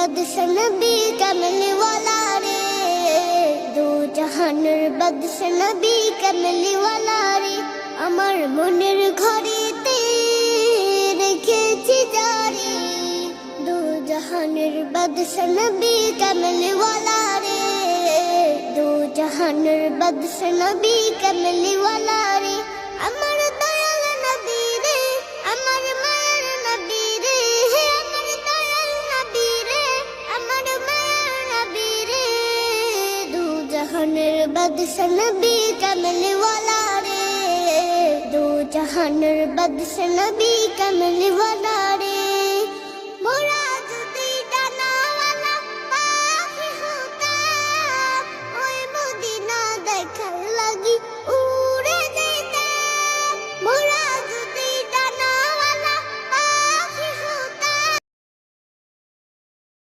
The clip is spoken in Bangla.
বাদশা নবী কমলি ওয়ালা রে, দু জাহানের বাদশা নবী কমলি ওয়ালা রে। আমার মনের ঘরেতে রেখেছি জারি, দু জাহানের বাদশা নবী কমলি ওয়ালা রে, দু জাহানের বাদশা নবী কমলি ওয়ালা রে। আমার দয়াল নবী রে, আমার মায়ের নবী রে, আমার দয়াল নবী রে, আমার মায়ের নবী রে, দু জাহানের বাদশা নবী কমলি ওয়ালা রে, দু জাহানের বাদশা নবী কমলি ওয়ালা